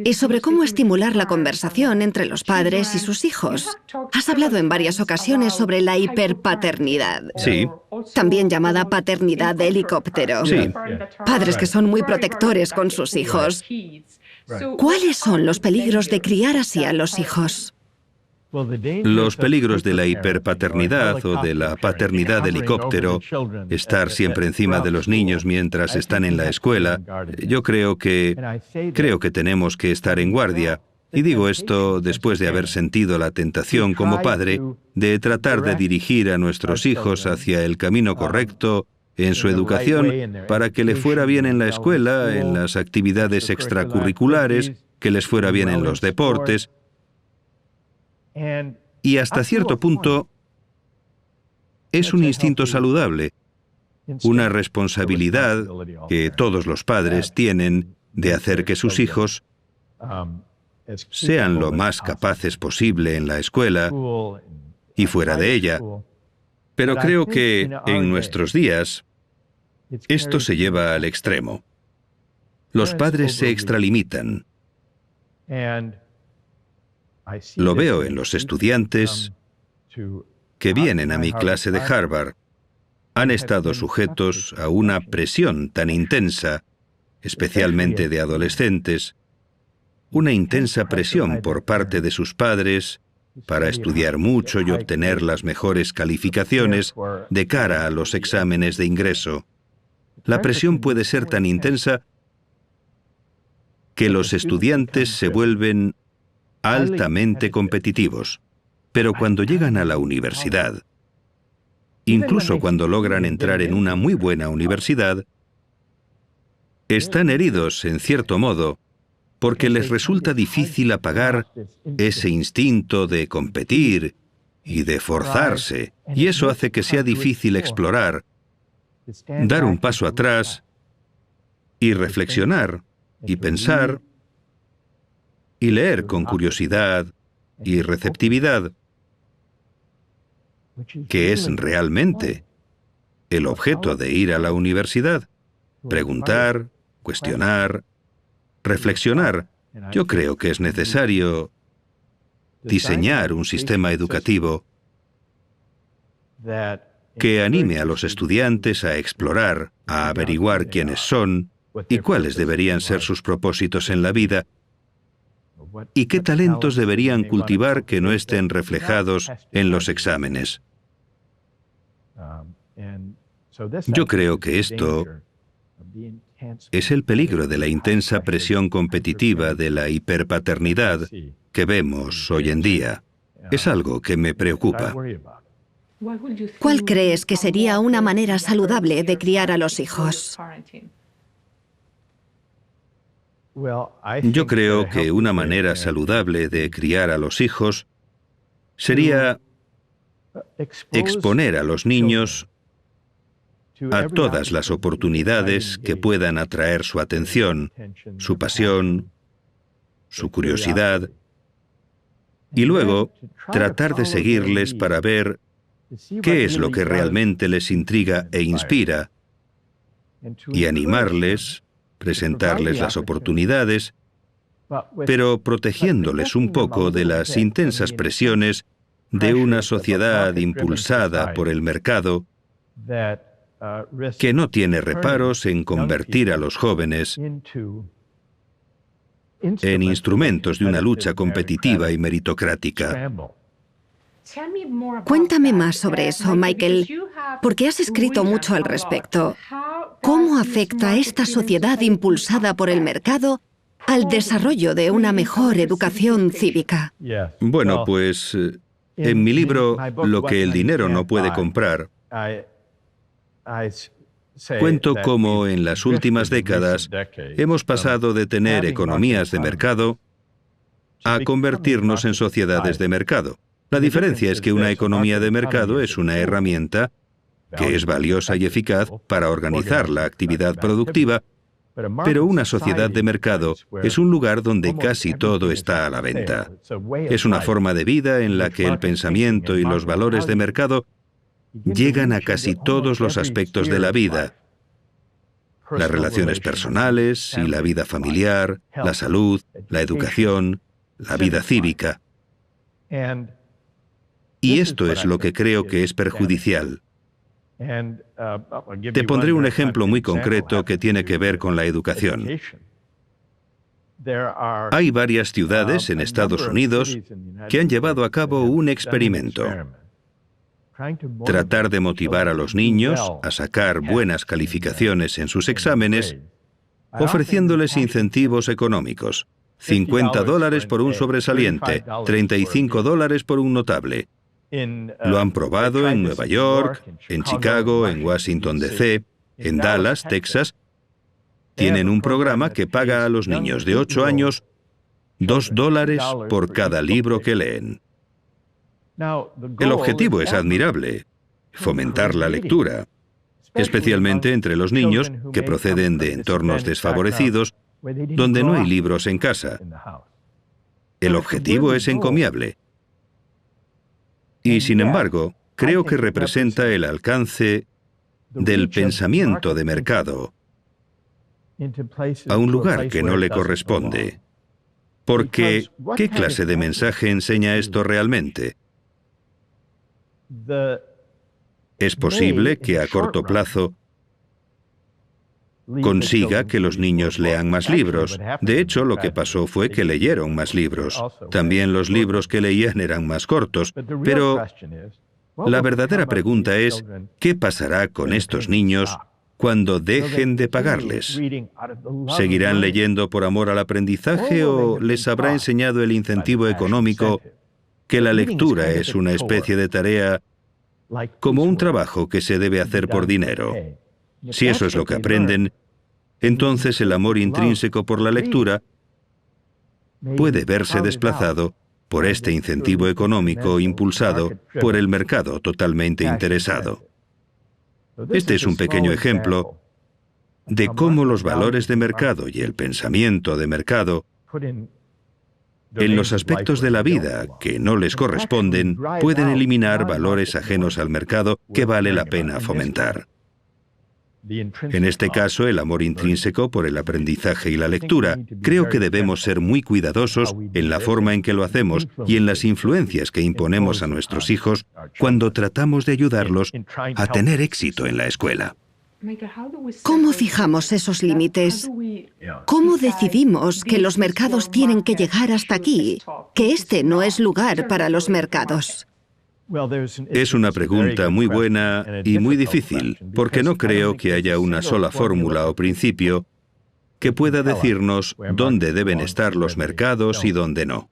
y sobre cómo estimular la conversación entre los padres y sus hijos. Has hablado en varias ocasiones sobre la hiperpaternidad. Sí. También llamada paternidad de helicóptero. Sí. Padres que son muy protectores con sus hijos. ¿Cuáles son los peligros de criar así a los hijos? Los peligros de la hiperpaternidad o de la paternidad de helicóptero, estar siempre encima de los niños mientras están en la escuela, yo creo que tenemos que estar en guardia. Y digo esto después de haber sentido la tentación como padre de tratar de dirigir a nuestros hijos hacia el camino correcto en su educación para que le fuera bien en la escuela, en las actividades extracurriculares, que les fuera bien en los deportes. Y hasta cierto punto es un instinto saludable, una responsabilidad que todos los padres tienen de hacer que sus hijos sean lo más capaces posible en la escuela y fuera de ella. Pero creo que en nuestros días esto se lleva al extremo. Los padres se extralimitan. Lo veo en los estudiantes que vienen a mi clase de Harvard. Han estado sujetos a una presión tan intensa, especialmente de adolescentes, una intensa presión por parte de sus padres para estudiar mucho y obtener las mejores calificaciones de cara a los exámenes de ingreso. La presión puede ser tan intensa que los estudiantes se vuelven altamente competitivos, pero cuando llegan a la universidad, incluso cuando logran entrar en una muy buena universidad, están heridos, en cierto modo, porque les resulta difícil apagar ese instinto de competir y de forzarse, y eso hace que sea difícil explorar, dar un paso atrás y reflexionar y pensar y leer con curiosidad y receptividad, que es realmente el objeto de ir a la universidad. Preguntar, cuestionar, reflexionar. Yo creo que es necesario diseñar un sistema educativo que anime a los estudiantes a explorar, a averiguar quiénes son y cuáles deberían ser sus propósitos en la vida, y qué talentos deberían cultivar que no estén reflejados en los exámenes. Yo creo que esto es el peligro de la intensa presión competitiva de la hiperpaternidad que vemos hoy en día. Es algo que me preocupa. ¿Cuál crees que sería una manera saludable de criar a los hijos? Yo creo que una manera saludable de criar a los hijos sería exponer a los niños a todas las oportunidades que puedan atraer su atención, su pasión, su curiosidad, y luego tratar de seguirles para ver qué es lo que realmente les intriga e inspira, y animarles, presentarles las oportunidades, pero protegiéndoles un poco de las intensas presiones de una sociedad impulsada por el mercado que no tiene reparos en convertir a los jóvenes en instrumentos de una lucha competitiva y meritocrática. Cuéntame más sobre eso, Michael, porque has escrito mucho al respecto. ¿Cómo afecta esta sociedad impulsada por el mercado al desarrollo de una mejor educación cívica? Bueno, pues En mi libro, Lo que el dinero no puede comprar, cuento cómo en las últimas décadas hemos pasado de tener economías de mercado a convertirnos en sociedades de mercado. La diferencia es que una economía de mercado es una herramienta que es valiosa y eficaz para organizar la actividad productiva, pero una sociedad de mercado es un lugar donde casi todo está a la venta. Es una forma de vida en la que el pensamiento y los valores de mercado llegan a casi todos los aspectos de la vida: las relaciones personales y la vida familiar, la salud, la educación, la vida cívica. Y esto es lo que creo que es perjudicial. Te pondré un ejemplo muy concreto que tiene que ver con la educación. Hay varias ciudades en Estados Unidos que han llevado a cabo un experimento. Tratar de motivar a los niños a sacar buenas calificaciones en sus exámenes, ofreciéndoles incentivos económicos: $50 por un sobresaliente, $35 por un notable. Lo han probado en Nueva York, en Chicago, en Washington, D.C., en Dallas, Texas. Tienen un programa que paga a los niños de 8 años $2 por cada libro que leen. El objetivo es admirable: fomentar la lectura, especialmente entre los niños que proceden de entornos desfavorecidos, donde no hay libros en casa. El objetivo es encomiable. Y sin embargo, creo que representa el alcance del pensamiento de mercado a un lugar que no le corresponde. Porque, ¿qué clase de mensaje enseña esto realmente? Es posible que a corto plazo consiga que los niños lean más libros. De hecho, lo que pasó fue que leyeron más libros. También los libros que leían eran más cortos. Pero la verdadera pregunta es, ¿qué pasará con estos niños cuando dejen de pagarles? ¿Seguirán leyendo por amor al aprendizaje o les habrá enseñado el incentivo económico que la lectura es una especie de tarea, como un trabajo que se debe hacer por dinero? Si eso es lo que aprenden, entonces el amor intrínseco por la lectura puede verse desplazado por este incentivo económico impulsado por el mercado totalmente interesado. Este es un pequeño ejemplo de cómo los valores de mercado y el pensamiento de mercado, en los aspectos de la vida que no les corresponden, pueden eliminar valores ajenos al mercado que vale la pena fomentar. En este caso, el amor intrínseco por el aprendizaje y la lectura. Creo que debemos ser muy cuidadosos en la forma en que lo hacemos y en las influencias que imponemos a nuestros hijos cuando tratamos de ayudarlos a tener éxito en la escuela. ¿Cómo fijamos esos límites? ¿Cómo decidimos que los mercados tienen que llegar hasta aquí, que este no es lugar para los mercados? Es una pregunta muy buena y muy difícil, porque no creo que haya una sola fórmula o principio que pueda decirnos dónde deben estar los mercados y dónde no.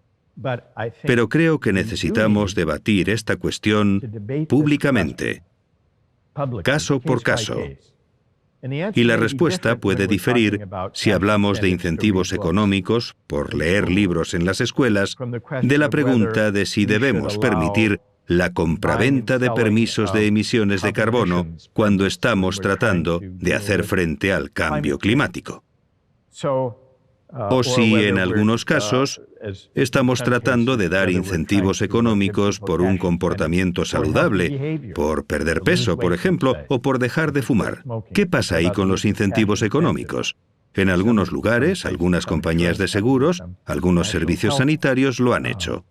Pero creo que necesitamos debatir esta cuestión públicamente, caso por caso. Y la respuesta puede diferir si hablamos de incentivos económicos por leer libros en las escuelas, de la pregunta de si debemos permitir la compraventa de permisos de emisiones de carbono cuando estamos tratando de hacer frente al cambio climático. O si en algunos casos estamos tratando de dar incentivos económicos por un comportamiento saludable, por perder peso, por ejemplo, o por dejar de fumar. ¿Qué pasa ahí con los incentivos económicos? En algunos lugares, algunas compañías de seguros, algunos servicios sanitarios lo han hecho.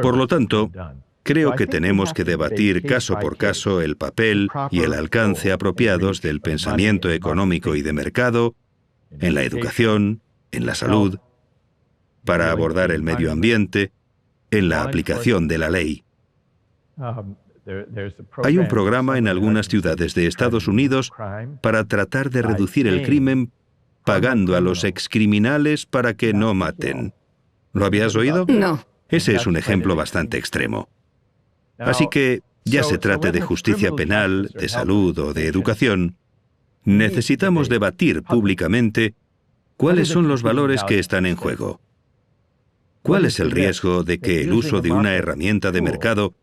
Por lo tanto, creo que tenemos que debatir caso por caso el papel y el alcance apropiados del pensamiento económico y de mercado en la educación, en la salud, para abordar el medio ambiente, en la aplicación de la ley. Hay un programa en algunas ciudades de Estados Unidos para tratar de reducir el crimen pagando a los excriminales para que no maten. ¿Lo habías oído? No. Ese es un ejemplo bastante extremo. Así que, ya se trate de justicia penal, de salud o de educación, necesitamos debatir públicamente cuáles son los valores que están en juego. ¿Cuál es el riesgo de que el uso de una herramienta de mercado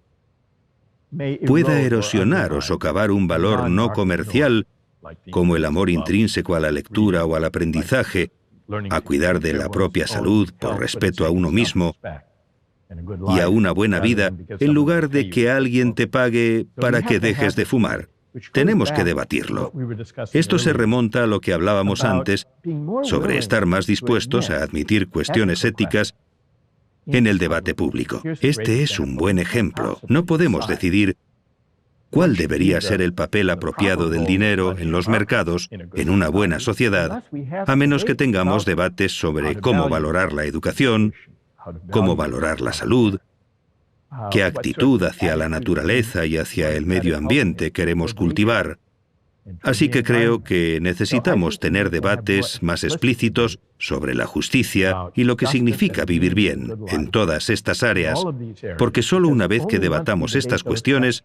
pueda erosionar o socavar un valor no comercial, como el amor intrínseco a la lectura o al aprendizaje, a cuidar de la propia salud por respeto a uno mismo y a una buena vida, en lugar de que alguien te pague para que dejes de fumar? Tenemos que debatirlo. Esto se remonta a lo que hablábamos antes sobre estar más dispuestos a admitir cuestiones éticas en el debate público. Este es un buen ejemplo. No podemos decidir cuál debería ser el papel apropiado del dinero en los mercados en una buena sociedad, a menos que tengamos debates sobre cómo valorar la educación, cómo valorar la salud, qué actitud hacia la naturaleza y hacia el medio ambiente queremos cultivar. Así que creo que necesitamos tener debates más explícitos sobre la justicia y lo que significa vivir bien en todas estas áreas, porque solo una vez que debatamos estas cuestiones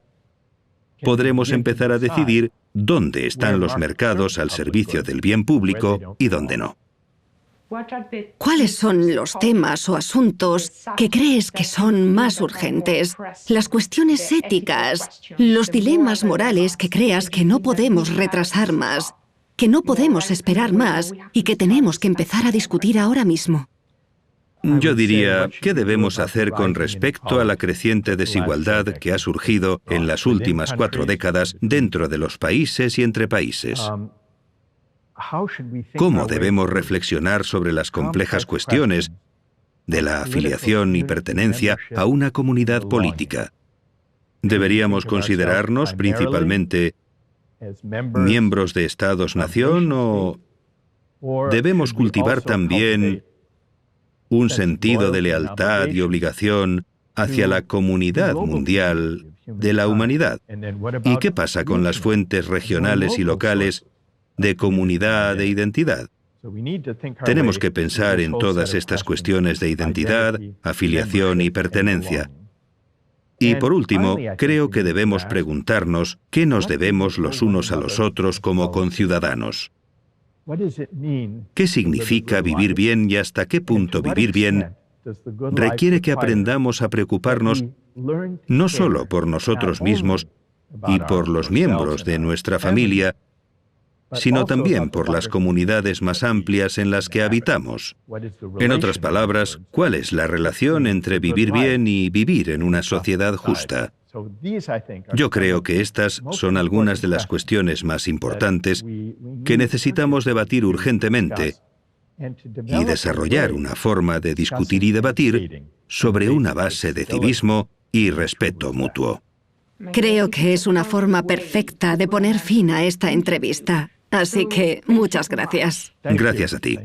podremos empezar a decidir dónde están los mercados al servicio del bien público y dónde no. ¿Cuáles son los temas o asuntos que crees que son más urgentes? Las cuestiones éticas, los dilemas morales que creas que no podemos retrasar más, que no podemos esperar más y que tenemos que empezar a discutir ahora mismo. Yo diría, ¿qué debemos hacer con respecto a la creciente desigualdad que ha surgido en las últimas 4 décadas dentro de los países y entre países? ¿Cómo debemos reflexionar sobre las complejas cuestiones de la afiliación y pertenencia a una comunidad política? ¿Deberíamos considerarnos principalmente miembros de Estados-nación o debemos cultivar también un sentido de lealtad y obligación hacia la comunidad mundial de la humanidad? ¿Y qué pasa con las fuentes regionales y locales de comunidad e identidad? Tenemos que pensar en todas estas cuestiones de identidad, afiliación y pertenencia. Y por último, creo que debemos preguntarnos qué nos debemos los unos a los otros como conciudadanos. ¿Qué significa vivir bien y hasta qué punto vivir bien requiere que aprendamos a preocuparnos no solo por nosotros mismos y por los miembros de nuestra familia, sino también por las comunidades más amplias en las que habitamos? En otras palabras, ¿cuál es la relación entre vivir bien y vivir en una sociedad justa? Yo creo que estas son algunas de las cuestiones más importantes que necesitamos debatir urgentemente y desarrollar una forma de discutir y debatir sobre una base de civismo y respeto mutuo. Creo que es una forma perfecta de poner fin a esta entrevista. Así que muchas gracias. Gracias a ti.